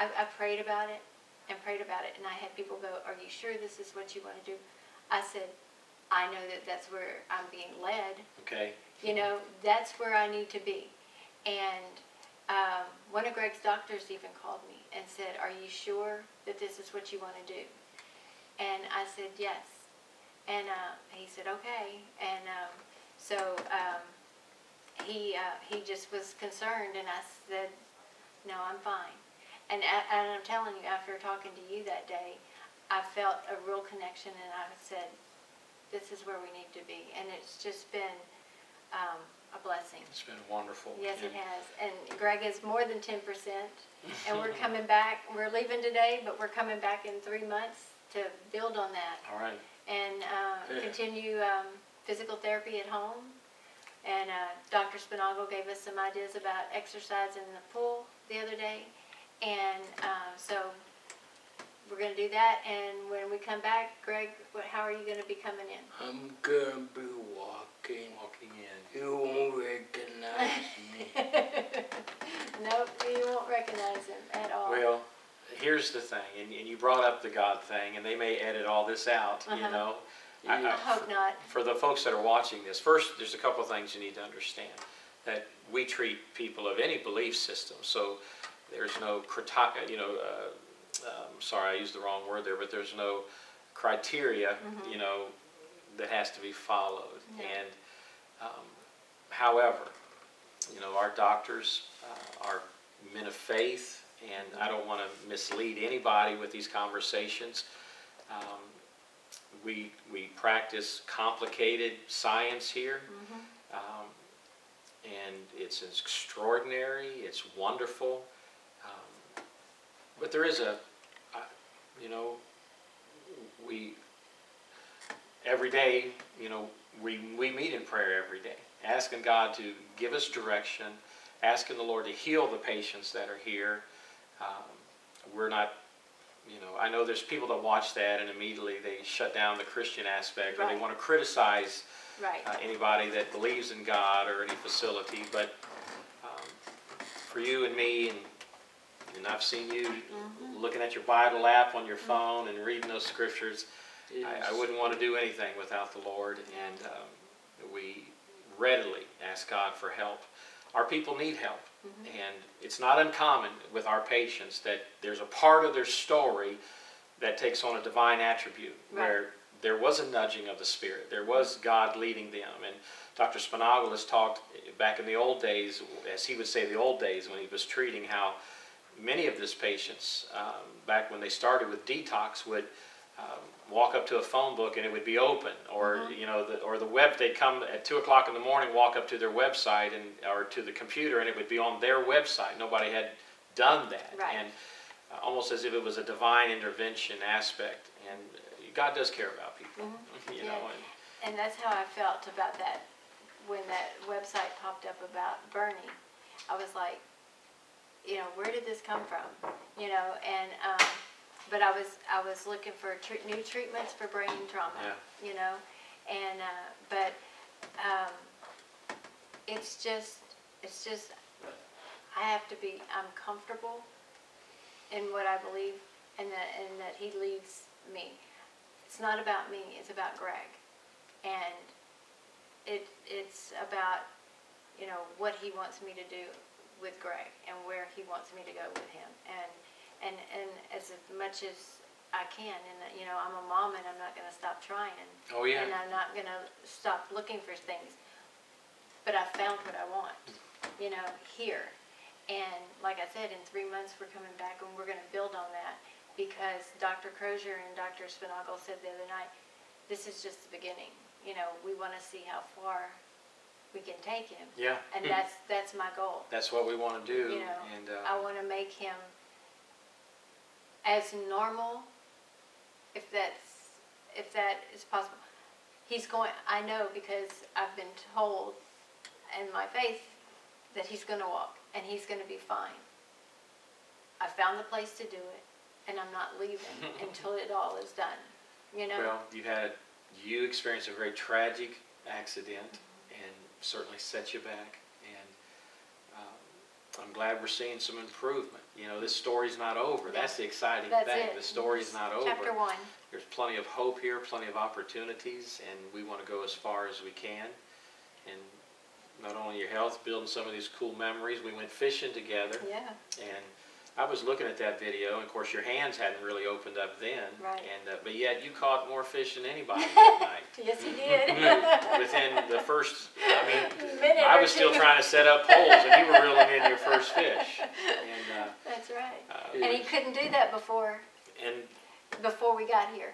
I prayed about it and prayed about it, and I had people go, "Are you sure this is what you want to do?" I said, "I know that that's where I'm being led. Okay. You know, that's where I need to be." And one of Greg's doctors even called me and said, "Are you sure that this is what you want to do?" And I said, "Yes." And he said, "Okay." And so he just was concerned, and I said, "No, I'm fine." And I'm telling you, after talking to you that day, I felt a real connection, and I said, "This is where we need to be." And it's just been a blessing. It's been wonderful. Yes, it has. And Greg is more than 10%. And we're coming back. We're leaving today, but we're coming back in 3 months to build on that. All right. And continue physical therapy at home. And Dr. Sponaugle gave us some ideas about exercise in the pool the other day. And so we're going to do that. And when we come back, Greg, how are you going to be coming in? I'm going to be walking. Walking in. You won't recognize me. Nope, you won't recognize him at all. Well, here's the thing, and you brought up the God thing, and they may edit all this out, you know. I hope not. For the folks that are watching this, first, there's a couple of things you need to understand. That we treat people of any belief system, so there's no, sorry, I used the wrong word there, but there's no criteria, you know, that has to be followed. Yeah. And however, you know, our doctors are men of faith, and I don't want to mislead anybody with these conversations. We practice complicated science here, and it's extraordinary, it's wonderful, but there is you know, every day, you know, we meet in prayer every day, asking God to give us direction, asking the Lord to heal the patients that are here. We're not, you know, I know there's people that watch that and immediately they shut down the Christian aspect, or they want to criticize anybody that believes in God or any facility. But for you and me, and I've seen you looking at your Bible app on your phone and reading those scriptures, I wouldn't want to do anything without the Lord, and we readily ask God for help. Our people need help, and it's not uncommon with our patients that there's a part of their story that takes on a divine attribute, where there was a nudging of the Spirit, there was God leading them. And Dr. Sponaugle has talked back in the old days, as he would say the old days when he was treating, how many of his patients, back when they started with detox, would walk up to a phone book and it would be open, or you know, the web. They'd come at 2 o'clock in the morning, walk up to their website or to the computer, and it would be on their website. Nobody had done that, and almost as if it was a divine intervention aspect. And God does care about people, you know. And that's how I felt about that when that website popped up about Bernie. I was like, you know, where did this come from? You know, and but I was looking for new treatments for brain trauma. You know, and but it's just I have to be. I'm comfortable in what I believe, and that he leads me. It's not about me. It's about Greg, and it's about, you know, what he wants me to do with Greg and where he wants me to go with him, and as much as I can. And you know, I'm a mom, and I'm not going to stop trying. Oh yeah. And I'm not going to stop looking for things. But I found what I want, you know, here. And like I said, in 3 months we're coming back, and we're going to build on that, because Dr. Croziere and Dr. Sponaugle said the other night, this is just the beginning. You know, we want to see how far we can take him. Yeah. And that's my goal. That's what we want to do. You know, and I want to make him as normal, if that is possible. He's going. I know, because I've been told in my faith that he's going to walk and he's going to be fine. I found the place to do it, and I'm not leaving until it all is done. You know. Well, you experienced a very tragic accident, and certainly set you back. And I'm glad we're seeing some improvement. You know, this story's not over. Yeah. That's the exciting That's thing. it. The story's not over. Chapter 1. There's plenty of hope here, plenty of opportunities, and we want to go as far as we can. And not only your health, building some of these cool memories. We went fishing together. Yeah. And I was looking at that video, and of course your hands hadn't really opened up then. Right. And but yet you caught more fish than anybody that night. Yes, he did. Within the first, I mean, Minute I or was still two. trying to set up poles, and you were reeling in your first fish. And That's right. uh, And he couldn't do that before we got here.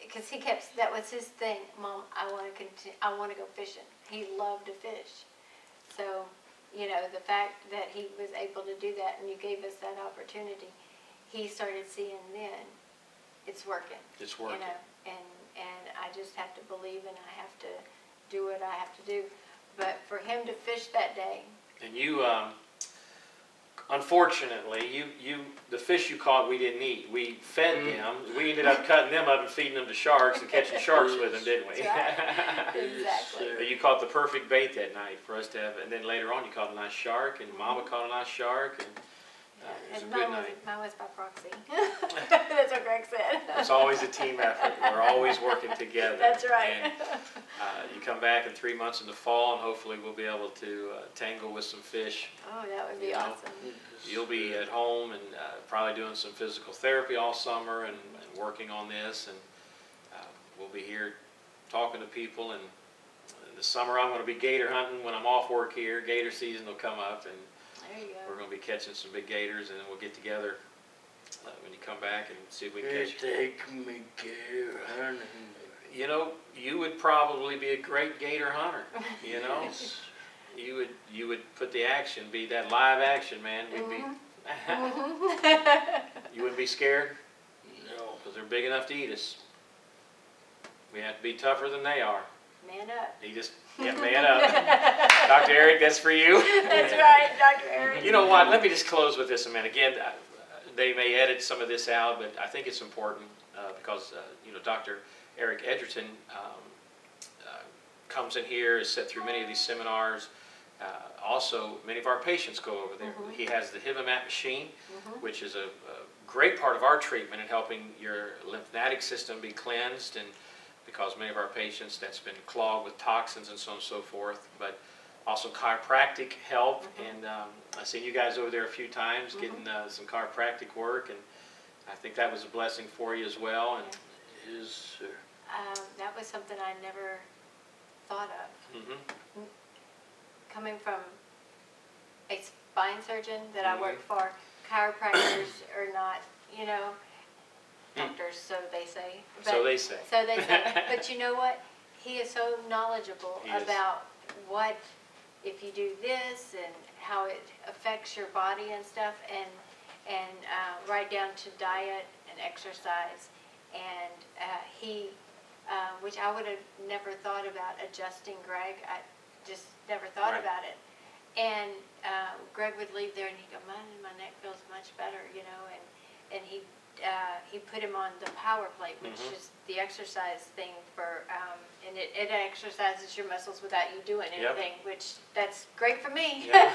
Because he kept, that was his thing. Mom, I want to go fishing. He loved to fish. So, you know, the fact that he was able to do that and you gave us that opportunity, he started seeing then it's working. It's working. You know, and I just have to believe and I have to do what I have to do. But for him to fish that day. And you, unfortunately, the fish you caught we didn't eat. We fed them. We ended up cutting them up and feeding them to sharks and catching sharks with them, didn't we? That's right. Exactly. But you caught the perfect bait that night for us to have, and then later on you caught a nice shark, and Mama caught a nice shark, and it was a good night. Mine was by proxy. That's what Greg said. It's always a team effort. We're always working together. That's right. And, you come back in 3 months in the fall, and hopefully we'll be able to tangle with some fish. Oh, that would be You know, awesome. You'll be at home and probably doing some physical therapy all summer and working on this, and we'll be here talking to people. And in the summer I'm going to be gator hunting when I'm off work here. Gator season will come up, and There you we're go. going to be catching some big gators, and then we'll get together when you come back and see if we can You catch. take me gator hunting. You know, you would probably be a great gator hunter. You know, you would put the action, be that live action, man. We'd be. You wouldn't be scared No. because they're big enough to eat us. We have to be tougher than they are. Man up. You just man up. Dr. Eric, that's for you. That's right, Dr. Eric. You know what? Let me just close with this a minute. Again, they may edit some of this out, but I think it's important because you know, Dr. Eric Edgerton comes in here, has sat through many of these seminars. Also, many of our patients go over there. Mm-hmm. He has the HivaMat machine, Mm-hmm. which is a great part of our treatment in helping your lymphatic system be cleansed, and because many of our patients, that's been clogged with toxins and so on and so forth. But also chiropractic help, Mm-hmm. and I've seen you guys over there a few times getting some chiropractic work, and I think that was a blessing for you as well. And Yes, sir. That was something I never thought of. mhm. Coming from a spine surgeon that I worked for, chiropractors are not, you know, doctors, so they say. So they say. So they say. But you know what? He is so knowledgeable He is. about what, if you do this and how it affects your body and stuff, and right down to diet and exercise. And he, which I would have never thought about adjusting Greg. I just never thought Right. about it. And Greg would leave there and he'd go, my neck feels much better, you know, and he put him on the power plate, which is the exercise thing for, and it exercises your muscles without you doing anything, which that's great for me. Yeah.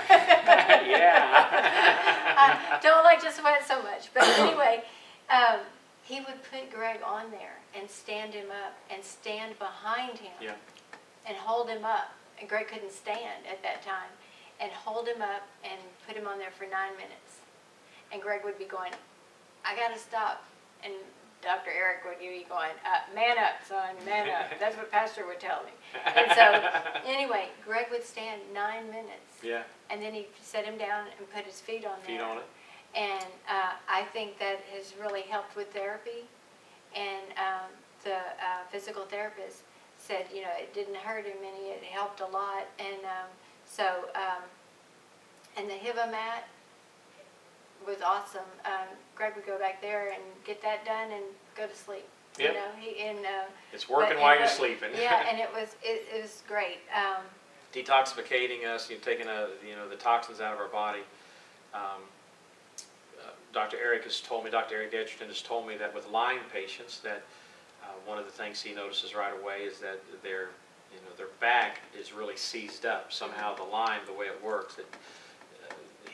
I don't like to sweat so much, but anyway, he would put Greg on there and stand him up and stand behind him Yeah. and hold him up. And Greg couldn't stand at that time. And hold him up and put him on there for 9 minutes. And Greg would be going, I got to stop. And Dr. Eric would be going, man up, son, man up. That's what Pastor would tell me. And so, anyway, Greg would stand 9 minutes. Yeah. And then he'd set him down and put his feet on there. Feet on it. And I think that has really helped with therapy. And the physical therapist said, you know, it didn't hurt him any, it helped a lot. And and the HivaMat was awesome. Greg would go back there and get that done and go to sleep. Yep. You know, It's working while you're sleeping. Yeah, and it was great. Detoxificating us, taking the toxins out of our body. Dr. Eric has told me, Dr. Eric Edgerton has told me that with Lyme patients, that one of the things he notices right away is that their back is really seized up. Somehow the Lyme, the way it works,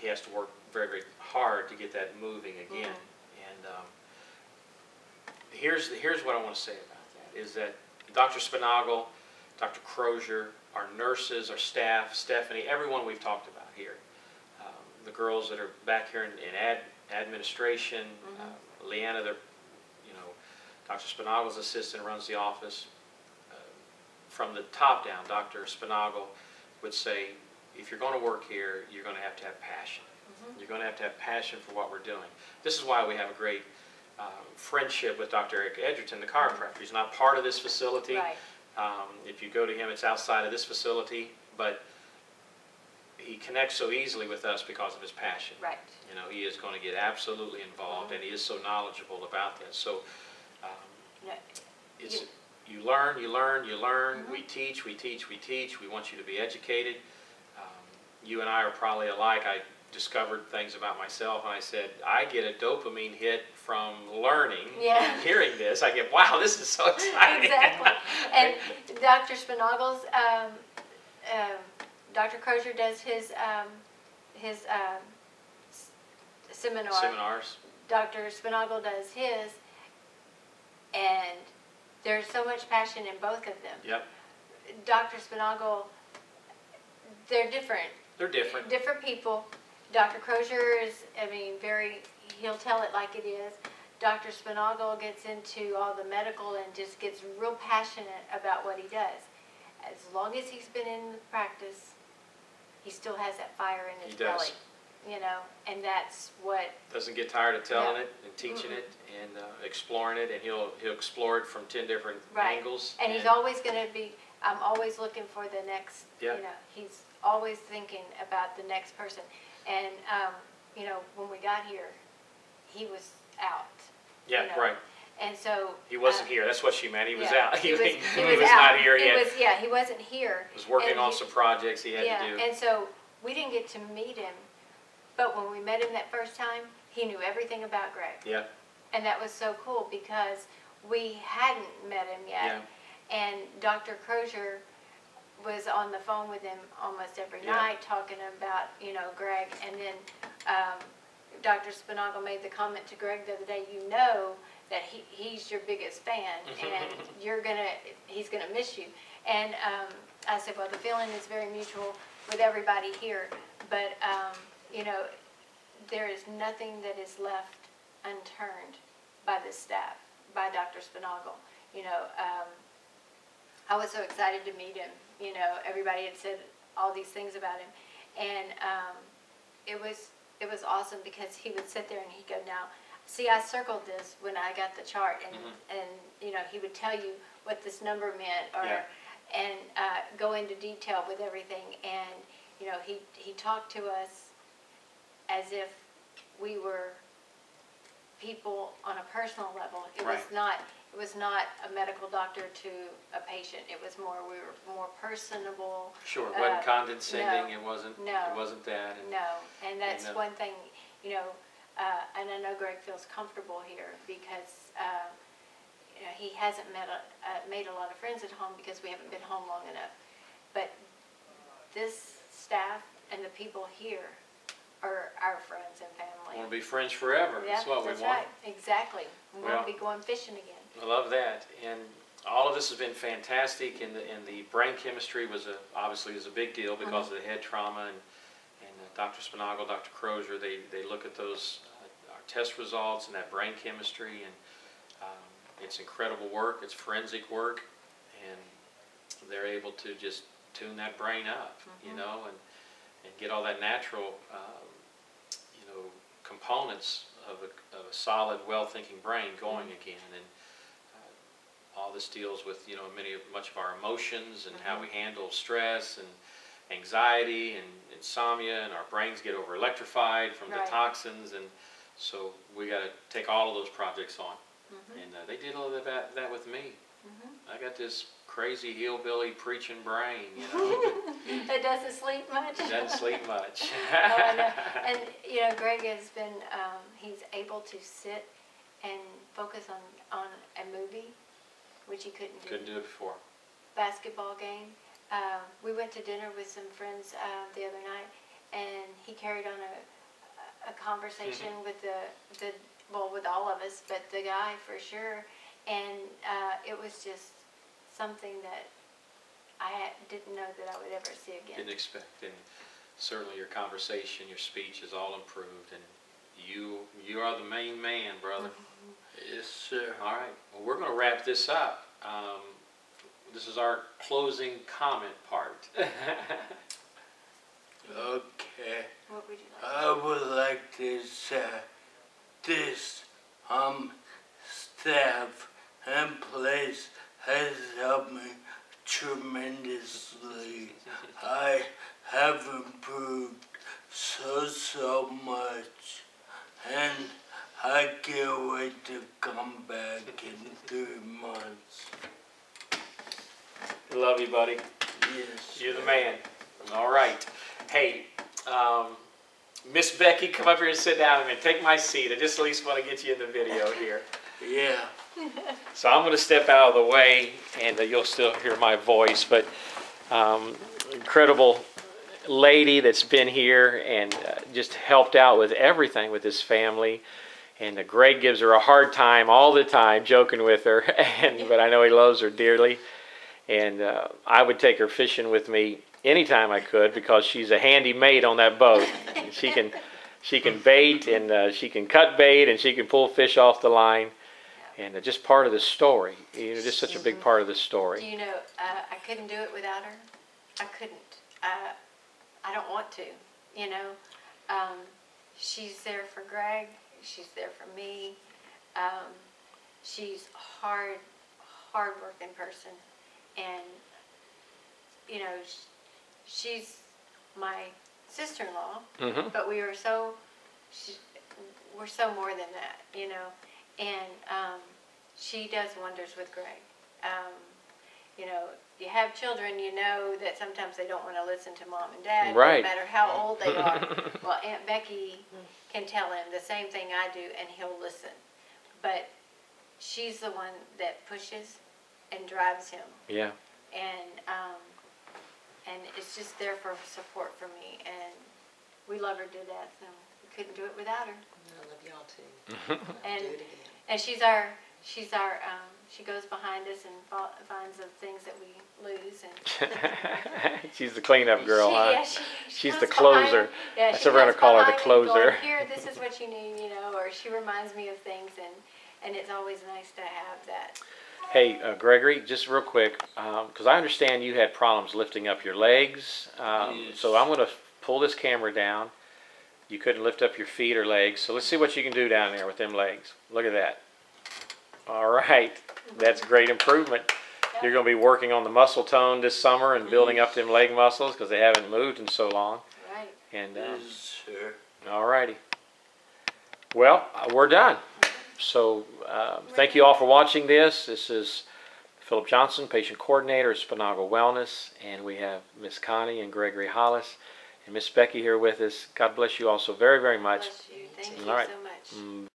he has to work very, very hard to get that moving again. And here's what I want to say about that, is that Dr. Sponaugle, Dr. Croziere, our nurses, our staff, Stephanie, everyone we've talked about here, the girls that are back here in administration, Leanna, Dr. Sponaugle's assistant runs the office. From the top down, Dr. Sponaugle would say, if you're going to work here, you're going to have passion. You're going to have passion for what we're doing. This is why we have a great friendship with Dr. Rick Edgerton, the chiropractor. He's not part of this facility. Right. If you go to him, it's outside of this facility, but he connects so easily with us because of his passion. Right. You know, he is going to get absolutely involved, and he is so knowledgeable about this. So it's... You learn, you learn, you learn. We teach, we teach, we teach. We want you to be educated. You and I are probably alike. I discovered things about myself, and I said, I get a dopamine hit from learning and hearing this. I get, wow, this is so exciting. Exactly. And Dr. Sponaugle's, Dr. Croziere does his seminars. Dr. Sponaugle does his, and there's so much passion in both of them. Yep. Dr. Sponaugle, they're different. They're different. Different people. Dr. Croziere is, he'll tell it like it is. Dr. Sponaugle gets into all the medical and just gets real passionate about what he does. As long as he's been in the practice, he still has that fire in his belly. You know, and that's what... Doesn't get tired of telling it and teaching it and exploring it, and he'll explore it from 10 different angles. And he's always going to be, I'm always looking for the next, you know, he's always thinking about the next person. And, you know, when we got here, he was out. Yeah, you know? right. And so... He wasn't here. That's what she meant. He was out. He was out. not here yet. He wasn't here. He was working on some projects he had to do. And so we didn't get to meet him. But when we met him that first time, he knew everything about Greg. Yeah. And that was so cool because we hadn't met him yet. Yeah. And Dr. Croziere was on the phone with him almost every night talking about, you know, Greg. And then Dr. Sponaugle made the comment to Greg the other day, you know that he's your biggest fan and he's gonna miss you. And I said, well, the feeling is very mutual with everybody here. But you know, there is nothing that is left unturned by the staff, by Dr. Sponaugle. You know, I was so excited to meet him. You know, everybody had said all these things about him. And it was awesome because he would sit there and he'd go, now, see, I circled this when I got the chart. And you know, he would tell you what this number meant and go into detail with everything. And, you know, he talked to us as if we were people on a personal level. It was not a medical doctor to a patient. It was more, we were more personable. Sure, it wasn't condescending. It wasn't that. And that's one thing, you know, and I know Greg feels comfortable here because you know, he hasn't made a lot of friends at home because we haven't been home long enough. But this staff and the people here are our friends and family. We want to be friends forever. That's what we want. Right. Exactly. We want to be going fishing again. I love that. And all of this has been fantastic. And the brain chemistry was obviously is a big deal because of the head trauma. And Dr. Sponaugle, Dr. Croziere, they look at those our test results and that brain chemistry. And it's incredible work. It's forensic work. And they're able to just tune that brain up, you know, and get all that natural components of a solid, well-thinking brain going again. And all this deals with, you know, much of our emotions and how we handle stress and anxiety and insomnia, and our brains get over-electrified from the toxins. And so we got to take all of those projects on. And they did all of that with me. I got this crazy hillbilly preaching brain, you know. It doesn't sleep much. It doesn't sleep much. And, you know, Greg has been, he's able to sit and focus on a movie, which he couldn't do. Couldn't do it before. Basketball game. We went to dinner with some friends the other night, and he carried on a conversation with well, with all of us, but the guy for sure, and it was just something that I didn't know that I would ever see again. Didn't expect, and certainly your conversation, your speech is all improved, and you are the main man, brother. Yes, sir. All right, well, we're going to wrap this up. This is our closing comment part. Okay. What would you like? I would like to say this staff and place has helped me tremendously. I have improved so much, and I can't wait to come back in 3 months. Love you, buddy. Yes. You're the man. All right. Hey, Miss Becky, come up here and sit down and take my seat. I just at least want to get you in the video here. Yeah. So I'm going to step out of the way, and you'll still hear my voice, but incredible lady that's been here and just helped out with everything with this family. And Greg gives her a hard time all the time, joking with her, but I know he loves her dearly. And I would take her fishing with me anytime I could because she's a handy mate on that boat. She can bait, and she can cut bait, and she can pull fish off the line. And just part of the story, just such a big part of the story. Do you know, I couldn't do it without her. I couldn't. I don't want to, you know. She's there for Greg. She's there for me. She's a hard-working person. And, you know, she's my sister-in-law, but we're so more than that, you know. And she does wonders with Greg. You know, you have children, you know that sometimes they don't want to listen to mom and dad, right, no matter how old they are. Well, Aunt Becky can tell him the same thing I do, and he'll listen. But she's the one that pushes and drives him. Yeah. And it's just there for support for me, and we love her to death, and we couldn't do it without her. I love y'all too. And do it again. and she's our she goes behind us and finds the things that we lose, and She's the cleanup girl, huh? yeah, She's goes the behind- closer. Yeah, That's she what we're gonna goes call her, the behind me closer. going, here, this is what you need, you know, or she reminds me of things, and it's always nice to have that. Hey, Gregory, just real quick, because I understand you had problems lifting up your legs. Yes. So I'm going to pull this camera down. You couldn't lift up your feet or legs. So let's see what you can do down there with them legs. Look at that. All right. That's great improvement. You're going to be working on the muscle tone this summer and building up them leg muscles because they haven't moved in so long. Right. And Yes, sir. all righty. Well, we're done. So thank you all for watching this. This is Philip Johnson, patient coordinator at Sponaugle Wellness, and we have Miss Connie and Gregory Hollis and Miss Becky here with us. God bless you all so very, very much. Bless you. Thank you All right. so much.